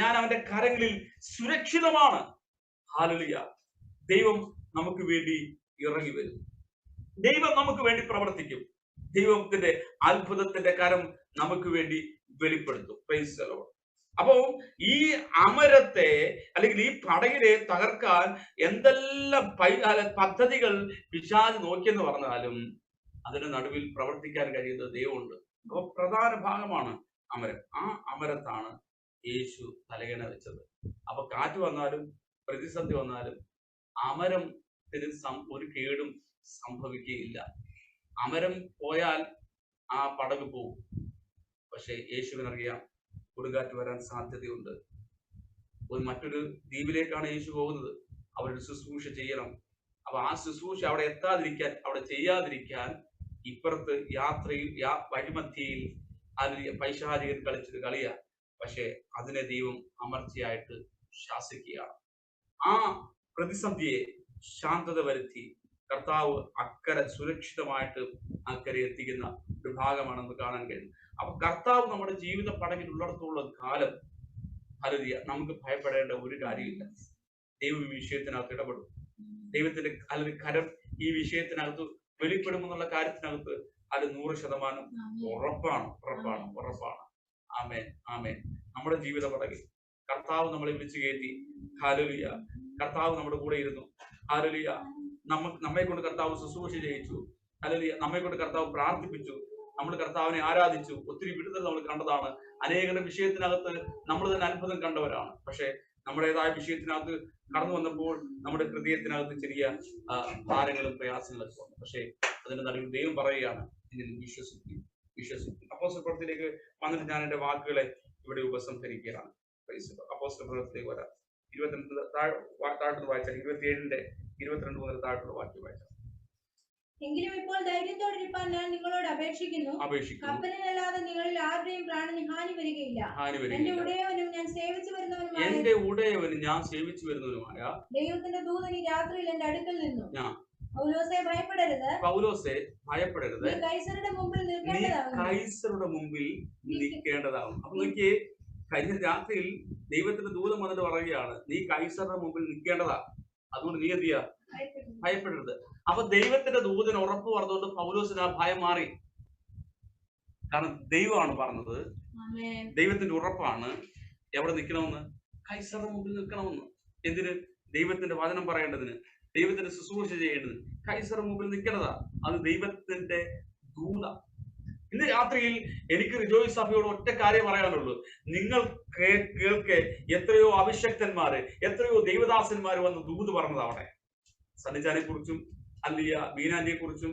ഞാൻ അവന്റെ കരങ്ങളിൽ സുരക്ഷിതമാണ്. ഹല്ലേലൂയ. ദൈവം നമുക്ക് വേണ്ടി ഇറങ്ങി വരും. ദൈവം നമുക്ക് വേണ്ടി പ്രവർത്തിക്കും. ദൈവത്തിന്റെ അത്ഭുതത്തിന്റെ കരം നമുക്ക് വേണ്ടി വെളിപ്പെടുത്തും. Price the Lord. അപ്പോ ഈ അമരത്തെ അല്ലെങ്കിൽ ഈ പടകിനെ തകർക്കാൻ എന്തെല്ലാം പദ്ധതികൾ പിശാച് നോക്കിയെന്ന് പറഞ്ഞാലും അതിന്റെ നടുവിൽ പ്രവർത്തിക്കാൻ കഴിയുന്ന ദൈവമുണ്ട്. അപ്പൊ പ്രധാന ഭാഗമാണ് അമരം. ആ അമരത്താണ് യേശു തലകണ വെച്ചത്. അപ്പൊ കാറ്റ് വന്നാലും പ്രതിസന്ധി വന്നാലും അമരത്തിന് ഒരു കേടും സംഭവിക്കുകയില്ല. അമരം പോയാൽ ആ പടക് പോകും. പക്ഷെ യേശുവിനറിയാം കൊടുങ്കാറ്റ് വരാൻ സാധ്യതയുണ്ട്. മറ്റൊരു ദ്വീപിലേക്കാണ് യേശു പോകുന്നത്. അവരൊരു ശുശ്രൂഷ ചെയ്യണം. അപ്പൊ ആ ശുശ്രൂഷ അവിടെ എത്താതിരിക്കാൻ, അവിടെ ചെയ്യാതിരിക്കാൻ ഇപ്പുറത്ത് യാത്രയിൽ വഴിമധ്യയിൽ അതിന് പൈശാചികൻ കളിച്ചൊരു കളിയാ. പക്ഷെ അതിനെ ദൈവം അമർച്ചയായിട്ട് ശാസിക്കുകയാണ്. ആ പ്രതിസന്ധിയെ ശാന്തത വരുത്തി കർത്താവ് അക്കരെ സുരക്ഷിതമായിട്ട് അക്കരെ എത്തിക്കുന്ന ഒരു ഭാഗമാണെന്ന് കാണാൻ കഴിയും. അപ്പൊ കർത്താവ് നമ്മുടെ ജീവിത പടകിൽ ഉള്ളിടത്തോളം കാലം ഹല്ലേലൂയ നമുക്ക് ഭയപ്പെടേണ്ട ഒരു കാര്യമില്ല. ദൈവം ഈ വിഷയത്തിനകത്ത് ഇടപെടും. ദൈവത്തിന്റെ അല്ലെങ്കിൽ കരം ഈ വിഷയത്തിനകത്ത് വെളിപ്പെടുമെന്നുള്ള കാര്യത്തിനകത്ത് അത് 100% ഉറപ്പാണ്. ആമേൻ, ആമേൻ. നമ്മുടെ ജീവിത പടകിൽ കർത്താവ് നമ്മളെ വിളിച്ചു കയറ്റി. ഹല്ലേലൂയ. കർത്താവ് നമ്മുടെ കൂടെ ഇരുന്നു. ഹല്ലേലൂയ. നമ്മെ കൊണ്ട് കർത്താവ് ശുശ്രൂഷ ചെയ്യിച്ചു. ഹല്ലേലൂയ. നമ്മെ കൊണ്ട് കർത്താവ് പ്രാർത്ഥിപ്പിച്ചു. നമ്മൾ കർത്താവിനെ ആരാധിച്ചു. ഒത്തിരി വിടുതൽ നമ്മൾ കണ്ടതാണ്. അനേകരുടെ വിഷയത്തിനകത്ത് നമ്മൾ തന്നെ അത്ഭുതം കണ്ടവരാണ്. പക്ഷെ നമ്മുടേതായ വിഷയത്തിനകത്ത് കടന്നു വന്നപ്പോൾ നമ്മുടെ ഹൃദയത്തിനകത്ത് ചെറിയ ഭാരങ്ങളും പ്രയാസങ്ങളൊക്കെ വന്നു. പക്ഷെ അതിന്റെ നടുവിൽ ദൈവം പറയുകയാണ്, ഇതിൽ വിശ്വസിക്കും. അപ്പോസ്തല പ്രവൃത്തിയിലേക്ക് വന്നിട്ട് ഞാൻ എന്റെ വാക്കുകളെ ഇവിടെ ഉപസംഹരിക്കുകയാണ്. അപ്പോസ്തല പ്രവൃത്തിയിലേക്ക് വരാം. 22 താഴോട്ട് വായിച്ചാൽ 27-ന്റെ 22 മുതൽ താഴോട്ടുള്ള വാക്യം വായിച്ചാൽ. എങ്കിലും ഇപ്പോൾ ധൈര്യത്തോടിരിപ്പാൻ ഞാൻ നിങ്ങളോട് അപേക്ഷിക്കുന്നു. കപ്പലിനല്ലാതെ നിങ്ങളിൽ ആരുടെയും പ്രാണന് ഹാനി വരികയില്ല. എന്റെ ഉടയവനും ഞാൻ സേവിച്ചു വരുന്നവനുമായ ദൈവത്തിന്റെ ദൂതൻ ഈ രാത്രിയിൽ എന്റെ അടുക്കൽ നിന്നു. പൗലോസേ ഭയപ്പെടരുത്, നീ കൈസരുടെ മുമ്പിൽ നിൽക്കേണ്ടതാവും. അപ്പൊ നോക്കിയേ, കഴിഞ്ഞ രാത്രിയിൽ ദൈവത്തിന്റെ ദൂതൻ വന്നിട്ട് പറയുകയാണ്, നീ കൈസറുടെ മുമ്പിൽ നിൽക്കേണ്ടതാ. അതുകൊണ്ട് നീ എന്ത് ചെയ്യാ? ഭയപ്പെടരുത്. അപ്പൊ ദൈവത്തിന്റെ ദൂതൻ ഉറപ്പ് പറഞ്ഞുകൊണ്ട് പൗലോസിന് ആ ഭയം മാറി. കാരണം ദൈവമാണ് പറഞ്ഞത്, ദൈവത്തിന്റെ ഉറപ്പാണ്. എവിടെ നിൽക്കണമെന്ന്? കൈസറുടെ മുമ്പിൽ നിൽക്കണമെന്ന്. എന്തിന്? ദൈവത്തിന്റെ വചനം പറയേണ്ടതിന്, ദൈവത്തിന്റെ ശുശ്രൂഷ ചെയ്യേണ്ടതിന് കൈസറുടെ മുമ്പിൽ നിൽക്കേണ്ടതാ. അത് ദൈവത്തിന്റെ ദൂത. ഇന്ന് രാത്രിയിൽ എനിക്ക് റിജോയ്സ് സഭയോട് ഒറ്റ കാര്യം പറയാനുള്ളൂ. നിങ്ങൾ കേൾക്കെ എത്രയോ അഭിഷക്തന്മാര്, എത്രയോ ദൈവദാസന്മാര് വന്ന് ദൂത് പറഞ്ഞതാവട്ടെ. സണ്ണിച്ചാനെ കുറിച്ചും അല്ലിയ ബീനാന്റിയെ കുറിച്ചും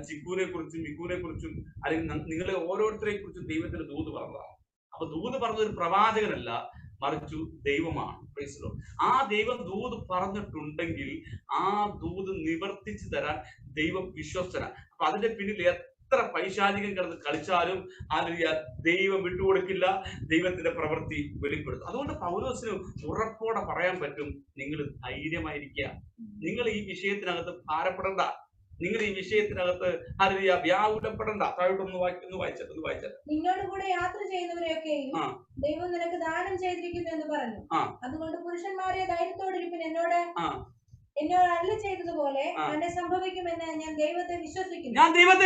ചിക്കൂനെ കുറിച്ചും മിക്കൂനെ കുറിച്ചും അല്ലെങ്കിൽ നിങ്ങളെ ഓരോരുത്തരെ കുറിച്ചും ദൈവത്തിന്റെ ദൂത് പറഞ്ഞതാണ്. അപ്പൊ ദൂത് പറഞ്ഞ ഒരു പ്രവാചകനല്ല, മറിച്ചു ദൈവമാണ്. ആ ദൈവം ദൂത് പറഞ്ഞിട്ടുണ്ടെങ്കിൽ ആ ദൂത് നിവർത്തിച്ചു തരാൻ ദൈവം വിശ്വസ്തനാണ്. അപ്പൊ അതിന്റെ പിന്നിൽ എത്ര പൈശാചികം കിടന്ന് കളിച്ചാലും ദൈവം വിട്ടുകൊടുക്കില്ല. ദൈവത്തിന്റെ പ്രവൃത്തി വെളിപ്പെടുത്തും. അതുകൊണ്ട് പൗലോസിന് ഉറപ്പോടെ പറയാൻ പറ്റും, നിങ്ങൾ ധൈര്യമായിരിക്കുക. നിങ്ങൾ ഈ വിഷയത്തിനകത്ത് ഭാരപ്പെടണ്ട. നിങ്ങൾ ഈ വിഷയത്തിനകത്ത് വ്യാകുലപ്പെടണ്ട. താഴോട്ടൊന്ന് വായിച്ചത് നിന്നോട് കൂടെ യാത്ര ചെയ്യുന്നവരെയൊക്കെയും ദൈവം നിനക്ക് ദാനം ചെയ്തിരിക്കുന്നു എന്ന് പറഞ്ഞു. അതുകൊണ്ട് പുരുഷന്മാരെ ധൈര്യത്തോടിരിപ്പിന് എന്നോട് അരുളി ചെയ്തതുപോലെ തന്നെ സംഭവിക്കുമെന്ന് ഞാൻ ദൈവത്തെ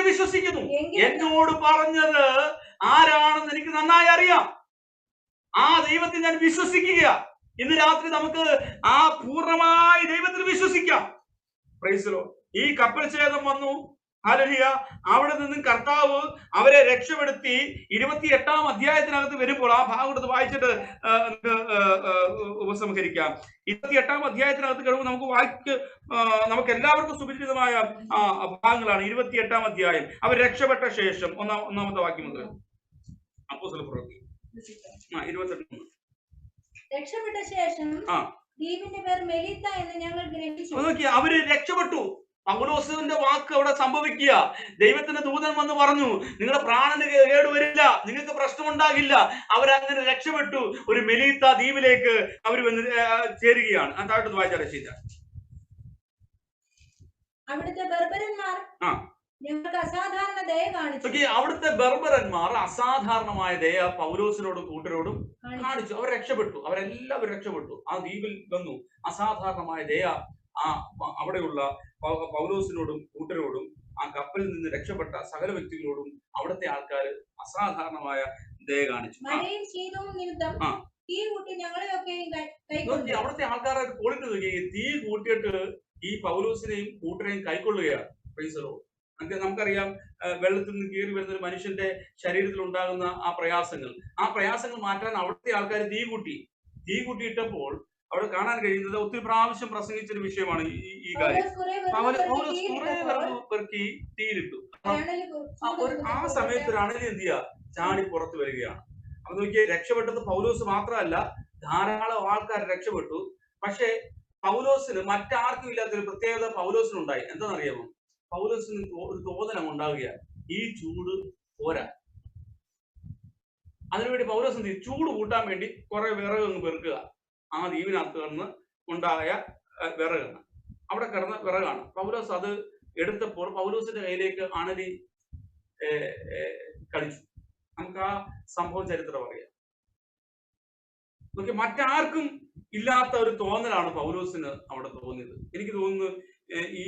വിശ്വസിക്കുന്നു. എന്നോട് പറഞ്ഞത് ആരാണെന്ന് എനിക്ക് നന്നായി അറിയാം. ആ ദൈവത്തെ ഞാൻ വിശ്വസിക്കുക. ഇന്ന് രാത്രി നമുക്ക് ആ പൂർണ്ണമായി ദൈവത്തിൽ വിശ്വസിക്കാം. Price the Lord. ഈ കപ്പൽ ഛേദം വന്നു. ഹല്ലേലൂയ. അവിടെ നിന്നും കർത്താവ് അവരെ രക്ഷപ്പെടുത്തി. 28-ാം അധ്യായത്തിനകത്ത് വരുമ്പോൾ ആ ഭാഗം എടുത്ത് വായിച്ചിട്ട് ഉപസംഹരിക്കാം. 28-ാം അധ്യായത്തിനകത്ത് കഴിയുമ്പോൾ നമുക്ക് എല്ലാവർക്കും സുപരിചിതമായ ഭാഗങ്ങളാണ്. 28-ാം അധ്യായം. അവർ രക്ഷപ്പെട്ട ശേഷം ഒന്നാമത്തെ വാക്യം മുതൽ അപ്പോസ്തല പ്രവൃത്തി 28. രക്ഷപ്പെട്ട ശേഷം ദ്വീപിന്റെ പേർ മെലീത്ത എന്ന് ഞങ്ങൾ ഗ്രഹിച്ചു. അവര് രക്ഷപ്പെട്ടു. പൗലോസിന്റെ വാക്ക് അവിടെ സംഭവിക്കുക. ദൈവത്തിന്റെ ദൂതൻ വന്ന് പറഞ്ഞു, നിങ്ങളുടെ പ്രാണന് കേടുവരില്ല, നിങ്ങൾക്ക് പ്രശ്നമുണ്ടാകില്ല. അവരങ്ങനെ രക്ഷപ്പെട്ടു. ഒരു മെലീത്ത ദ്വീപിലേക്ക് അവർ വന്ന് ചേരുകയാണ്. താഴോട്ട് വായിച്ചാൽ ശരി. അവിടുത്തെ ബർബരന്മാർ ഞങ്ങൾക്ക് അസാധാരണ ദയ കാണിച്ചു. അവിടുത്തെ ബർബരന്മാർ അസാധാരണമായ ദയ പൗലോസിനോടും കൂട്ടരോടും കാണിച്ചു. അവർ രക്ഷപ്പെട്ടു. അവരെല്ലാവരും രക്ഷപ്പെട്ടു. ആ ദ്വീപിൽ വന്നു. അസാധാരണമായ ദയ അവിടെയുള്ള പൗലോസിനോടും കൂട്ടരോടും ആ കപ്പലിൽ നിന്ന് രക്ഷപ്പെട്ട സകല വ്യക്തികളോടും അവിടുത്തെ ആൾക്കാർ അസാധാരണമായ ദയ കാണിച്ചു. അവിടുത്തെ ആൾക്കാരെ ക്വാളിറ്റി നോക്കി. തീ കൂട്ടിയിട്ട് ഈ പൗലോസിനെയും കൂട്ടരെയും കൈക്കൊള്ളുകയാണ്. Praise the Lord. നമുക്കറിയാം, വെള്ളത്തിൽ നിന്ന് കയറി വരുന്ന ഒരു മനുഷ്യന്റെ ശരീരത്തിൽ ഉണ്ടാകുന്ന ആ പ്രയാസങ്ങൾ മാറ്റാൻ അവിടുത്തെ ആൾക്കാർ തീ കൂട്ടിയിട്ടപ്പോൾ അവിടെ കാണാൻ കഴിയുന്നത് ഒത്തിരി പ്രാവശ്യം പ്രസംഗിച്ചൊരു വിഷയമാണ് ഈ കാര്യം. പെറുക്കി തീയിലിട്ടു. ആ സമയത്ത് ഒരു അണലി എന്ത് ചെയ്യുക? ചാടി പുറത്തു വരികയാണ്. അപ്പൊ നോക്കിയാൽ രക്ഷപ്പെട്ടത് പൗലോസ് മാത്രമല്ല, ധാരാളം ആൾക്കാർ രക്ഷപ്പെട്ടു. പക്ഷെ പൗലോസിന് മറ്റാർക്കും ഇല്ലാത്തൊരു പ്രത്യേകത പൗലോസിനുണ്ടായി. എന്താണെന്നറിയാമോ? പൗലോസിന് ഒരു തോന്നനം ഉണ്ടാവുകയാണ്, ഈ ചൂട് പോരാ. അതിനുവേണ്ടി പൗലോസ് എന്ത് ചെയ്യും? ചൂട് കൂട്ടാൻ വേണ്ടി കുറെ വിറക് അങ്ങ് പെറുക്കുക. ആ ദ്വീപിനകത്ത് നിന്ന് ഉണ്ടായ വിറകാണ്. അവിടെ കിടന്ന വിറകാണ്. പൗലോസ് അത് എടുത്തപ്പോൾ പൗലോസിന്റെ കയ്യിലേക്ക് അണലി കടിച്ചു. നമുക്ക് ആ സംഭവം ചരിത്രം അറിയാം. നോക്കി, മറ്റാർക്കും ഇല്ലാത്ത ഒരു തോന്നലാണ് പൗലോസിന് അവിടെ തോന്നിയത്. എനിക്ക് തോന്നുന്നു ഈ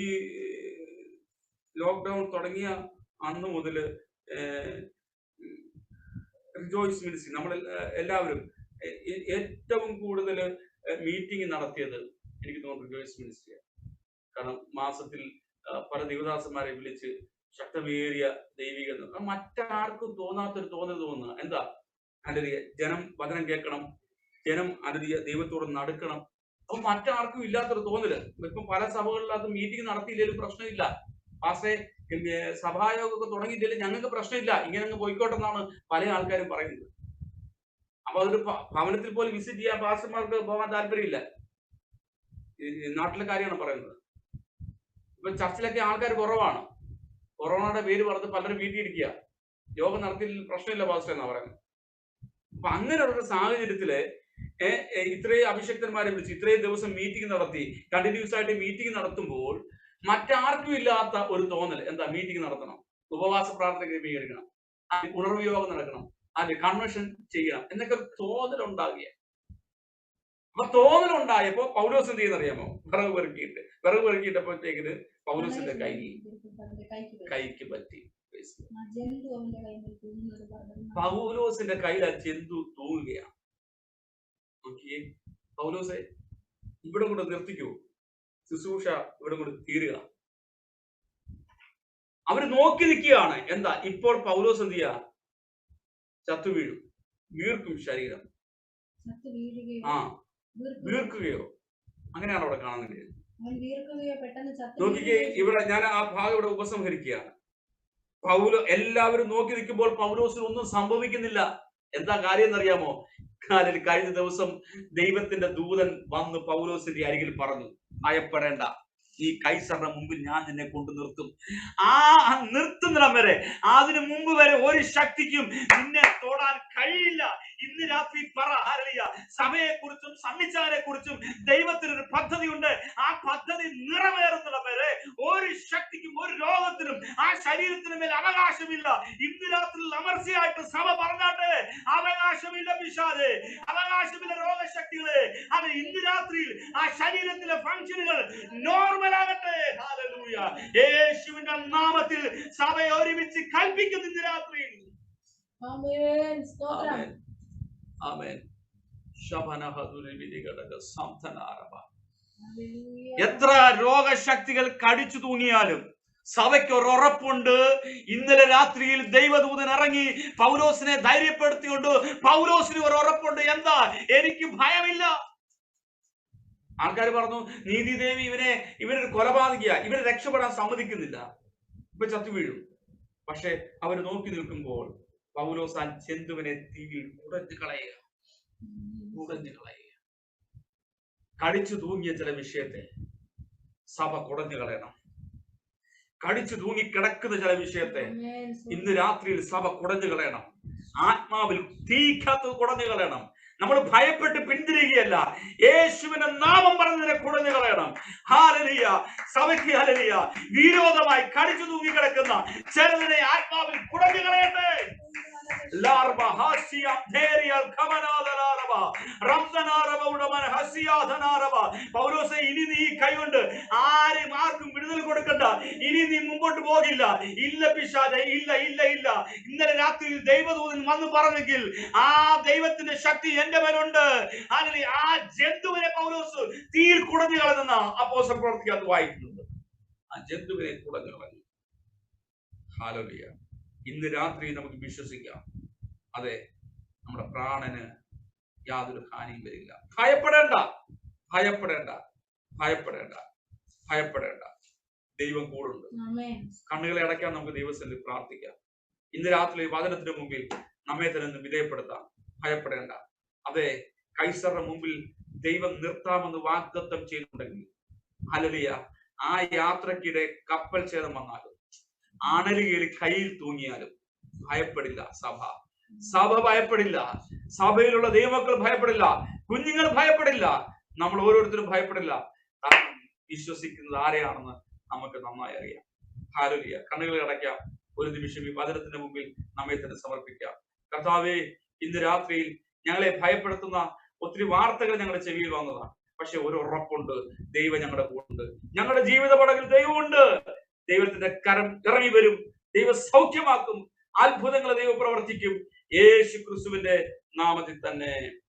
ലോക്ക്ഡൗൺ തുടങ്ങിയ അന്ന് മുതൽ റിജോയ്സ് മിനിസ്ട്രി നമ്മൾ എല്ലാവരും ഏറ്റവും കൂടുതൽ മീറ്റിംഗ് നടത്തിയത് എനിക്ക് തോന്നുന്നു റിജോയ്സ് മിനിസ്ട്രിയാണ്. കാരണം മാസത്തിൽ പല ദേവദാസന്മാരെ വിളിച്ച് ശക്തമേറിയ ദൈവിക, മറ്റാർക്കും തോന്നാത്തൊരു തോന്നൽ തോന്നുക എന്താ? അല്ലെങ്കിൽ ജനം വചനം കേൾക്കണം, ജനം അല്ലെങ്കിൽ ദൈവത്തോട് നടക്കണം. അപ്പൊ മറ്റാർക്കും ഇല്ലാത്തൊരു തോന്നല്. ഇപ്പം പല സഭകളിലകത്ത് മീറ്റിംഗ് നടത്തിയില്ലെങ്കിലും പ്രശ്നമില്ല, പാസ്റ്റേ സഭായോഗമൊക്കെ തുടങ്ങിയിട്ടില്ല, ഞങ്ങൾക്ക് പ്രശ്നമില്ല, ഇങ്ങനെ അങ്ങ് പോയിക്കോട്ടെന്നാണ് പല ആൾക്കാരും പറയുന്നത്. അപ്പൊ അതൊരു ഭവനത്തിൽ പോലും വിസിറ്റ് ചെയ്യാൻ പാസ്റ്റർമാർക്ക് പോകാൻ താല്പര്യമില്ല. നാട്ടിലെ കാര്യമാണ് പറയുന്നത്. ഇപ്പൊ ചർച്ചിലൊക്കെ ആൾക്കാർ കുറവാണ്. കൊറോണയുടെ പേര് പറഞ്ഞ് പലരും വീട്ടിൽ ഇരിക്കുക, യോഗം നടത്തിയിൽ പ്രശ്നമില്ല പാസ്റ്റർ എന്നാ പറയുന്നത്. അപ്പൊ അങ്ങനെയുള്ള സാഹചര്യത്തില് ഇത്രയും അഭിഷക്തന്മാരെ വിളിച്ച് ഇത്രയും ദിവസം മീറ്റിംഗ് നടത്തി, കണ്ടിന്യൂസ് ആയിട്ട് മീറ്റിംഗ് നടത്തുമ്പോൾ മറ്റാർക്കും ഇല്ലാത്ത ഒരു തോന്നൽ എന്താ? മീറ്റിംഗ് നടത്തണം, ഉപവാസ പ്രാർത്ഥന ക്രമീകരിക്കണം, ഉണർവ് യോഗം നടക്കണം, അതിൽ കൺവെൻഷൻ ചെയ്യണം എന്നൊക്കെ ഒരു തോന്നൽ ഉണ്ടാകുക. അപ്പൊ തോന്നലുണ്ടായപ്പോ പൗലോസ് എന്ത് ചെയ്യുന്നറിയാമോ? വിറക് പെറുക്കിയിട്ടപ്പോഴത്തേക്കിന് പൗലോസിന്റെ കൈക്ക് പറ്റി. പൗലോസിന്റെ കയ്യിൽ ആ ജന്തു തൂങ്ങുകയാണ്. നോക്കിയേ, പൗലോസെ ഇവിടെ കൊണ്ട് നിർത്തിക്കൂ, ശുശ്രൂഷ ഇവിടെ കൊണ്ട് തീരുക. അവര് നോക്കി നിൽക്കുകയാണ്. എന്താ? ഇപ്പോൾ പൗലോസ് എന്ത് ചെയ്യാ? ചത്തു വീഴും, വീർക്കും ശരീരം. വീർക്കുകയോ അങ്ങനെയാണ് അവിടെ കാണുന്നത്. നോക്കിക്കേ, ഇവിടെ ഞാൻ ആ ഭാഗം ഇവിടെ ഉപസംഹരിക്കുകയാണ്. എല്ലാവരും നോക്കി നിൽക്കുമ്പോൾ പൗലോസിന് ഒന്നും സംഭവിക്കുന്നില്ല. എന്താ കാര്യം എന്നറിയാമോ? കഴിഞ്ഞ ദിവസം ദൈവത്തിന്റെ ദൂതൻ വന്ന് പൗലോസിന്റെ അരികിൽ പറഞ്ഞു, ഭയപ്പെടേണ്ട, ഈ കൈസറിന്റെ മുമ്പിൽ ഞാൻ നിന്നെ കൊണ്ട് നിർത്തും. ആ നിർത്തുന്നിടം വരെ, അതിനു മുമ്പ് വരെ ഒരു ശക്തിക്കും നിന്നെ തൊടാൻ കഴിയില്ല. ഇന്ന് രാത്രി പറ, സഭയെ കുറിച്ചും സന്നിധാനെ കുറിച്ചും ദൈവത്തിനൊരു പദ്ധതിയുണ്ട്. ആ പദ്ധതി നിറവേറുന്നിടം വരെ ഒരു ശക്തിക്കും ഒരു രോഗത്തിനും ആ ശരീരത്തിന് മേൽ അവകാശമില്ല. ഇന്ന് രാത്രി അമർച്ചയായിട്ട് സഭ പറഞ്ഞാട്ടെ, അവകാശമില്ല പിശാചേ, അവകാശമില്ല രോഗശക്തികളെ. അത് ഇന്ന് രാത്രിയിൽ ആ ശരീരത്തിലെ ഫംഗ്ഷനുകൾ നോർമലാകട്ടെ. ഹല്ലേലൂയ. യേശുവിന്റെ നാമത്തിൽ സഭയെ ഒരുമിച്ച് കൽപ്പിക്കുന്നു ഇന്ന് രാത്രിയിൽ. ആമേൻ. സ്തോത്രം. ആമേൻ. എത്ര രോഗശക്തികൾ കടിച്ചു തൂങ്ങിയാലും സഭയ്ക്ക് ഒരു ഉറപ്പുണ്ട്. ഇന്നലെ രാത്രിയിൽ ദൈവദൂതൻ ഇറങ്ങി പൗലോസിനെ ധൈര്യപ്പെടുത്തിക്കൊണ്ട് പൗലോസിന് ഒരു ഉറപ്പുണ്ട്. എന്താ? എനിക്ക് ഭയമില്ല. ആൾക്കാർ പറഞ്ഞു, നീതിദേവി ഇവനൊരു കൊലപാതകിയ, ഇവരെ രക്ഷപ്പെടാൻ സമ്മതിക്കുന്നില്ല, ഇപ്പൊ ചത്തു വീഴും. പക്ഷെ അവർ നോക്കി നിൽക്കുമ്പോൾ പൗലോസ് ആ ജന്തുവിനെ തീയിൽ കുടഞ്ഞു കളയുക. കടിച്ചു തൂങ്ങിയ ചില വിഷയത്തെ സഭ കുടഞ്ഞു കളയണം. കടിച്ചു തൂങ്ങി കിടക്കുന്ന ചില വിഷയത്തെ ഇന്ന് രാത്രിയിൽ സഭ കുടഞ്ഞു കളയണം. ആത്മാവിൽ തീക്കത്ത് കുടഞ്ഞു കളയണം. നമ്മൾ ഭയപ്പെട്ട് പിന്തിരികയല്ല, യേശുവിന്റെ നാമം പറഞ്ഞതിനെ കുടഞ്ഞു കളയണം. ഹല്ലേലൂയ. സഭയ്ക്ക് ഹല്ലേലൂയ. വിരോധമായി കടിച്ചു തൂങ്ങി കിടക്കുന്ന ചിലതിനെ ആത്മാവിൽ കുടഞ്ഞു കളയട്ടെ. പൗലോസേ, ഇനി നീ കൈകൊണ്ട് ആർക്കും വിടുതൽ കൊടുക്കണ്ട. ഇനി നീ മുമ്പോട്ട് പോകില്ല. ഇല്ല പിശാചേ, ഇല്ല ഇല്ല ഇല്ല. ഇന്നലെ രാത്രിയിൽ ദൈവദൂതൻ വന്ന് പറഞ്ഞെങ്കിൽ ആ ദൈവത്തിന്റെ ശക്തി എന്റെ മേലുണ്ട്. അല്ലെങ്കിൽ ആ ജന്തുവിനെ പൗലോസ് തീയിൽ കുടഞ്ഞു കളഞ്ഞെന്ന അപ്പോസ്തല പ്രവൃത്തിക്കകത്ത് വായിക്കുന്നുണ്ട്. ആ ജന്തുവിനെ കുടഞ്ഞു കളഞ്ഞു. ഹല്ലേലൂയ. ഇന്ന് രാത്രി നമുക്ക് വിശ്വസിക്കാം, അതെ, നമ്മുടെ പ്രാണന് യാതൊരു ഹാനിയും വരില്ല. ഭയപ്പെടേണ്ട, ഭയപ്പെടേണ്ട, ഭയപ്പെടേണ്ട, ഭയപ്പെടേണ്ട. ദൈവം കൂടുണ്ട്. കണ്ണുകളെ അടയ്ക്കാൻ നമുക്ക് ദൈവസന്നിധിയിൽ പ്രാർത്ഥിക്കാം. ഇന്ന് രാത്രി വചനത്തിന് മുമ്പിൽ നമ്മെ തന്നെ വിധേയപ്പെടുത്താം. ഭയപ്പെടേണ്ട. അതെ, കൈസറുടെ മുമ്പിൽ ദൈവം നിർത്താമെന്ന് വാഗ്ദത്തം ചെയ്തിട്ടുണ്ടെങ്കിൽ, ഹല്ലേലൂയ, ആ യാത്രക്കിടെ കപ്പൽ ഛേദം വന്നാലും ആണലുകേറി കയ്യിൽ തൂങ്ങിയാലും ഭയപ്പെടില്ല. സഭ ഭയപ്പെടില്ല. സഭയിലുള്ള ദൈവമക്കൾ ഭയപ്പെടില്ല. കുഞ്ഞുങ്ങൾ ഭയപ്പെടില്ല. നമ്മൾ ഓരോരുത്തരും ഭയപ്പെടില്ല. വിശ്വസിക്കുന്നത് ആരെയാണെന്ന് നമുക്ക് നന്നായി അറിയാം. ഹല്ലേലൂയ. കണ്ണുകൾ അടയ്ക്കാം. ഒരു നിമിഷം ഈ വചനത്തിന്റെ മുമ്പിൽ നമ്മെ തന്നെ സമർപ്പിക്കാം. കർത്താവേ, ഇന്ന് രാത്രിയിൽ ഞങ്ങളെ ഭയപ്പെടുത്തുന്ന ഒത്തിരി വാർത്തകൾ ഞങ്ങളുടെ ചെവിയിൽ വന്നതാണ്. പക്ഷെ ഒരു ഉറപ്പുണ്ട്, ദൈവം ഞങ്ങളുടെ കൂടെ. ഞങ്ങളുടെ ജീവിത പടകിൽ ദൈവമുണ്ട്. ദൈവത്തിന്റെ കരം ഇറങ്ങി വരും. ദൈവം സൗഖ്യമാക്കും. അത്ഭുതങ്ങൾ ദൈവം പ്രവർത്തിക്കും. യേശു ക്രിസ്തുവിന്റെ നാമത്തിൽ തന്നെ.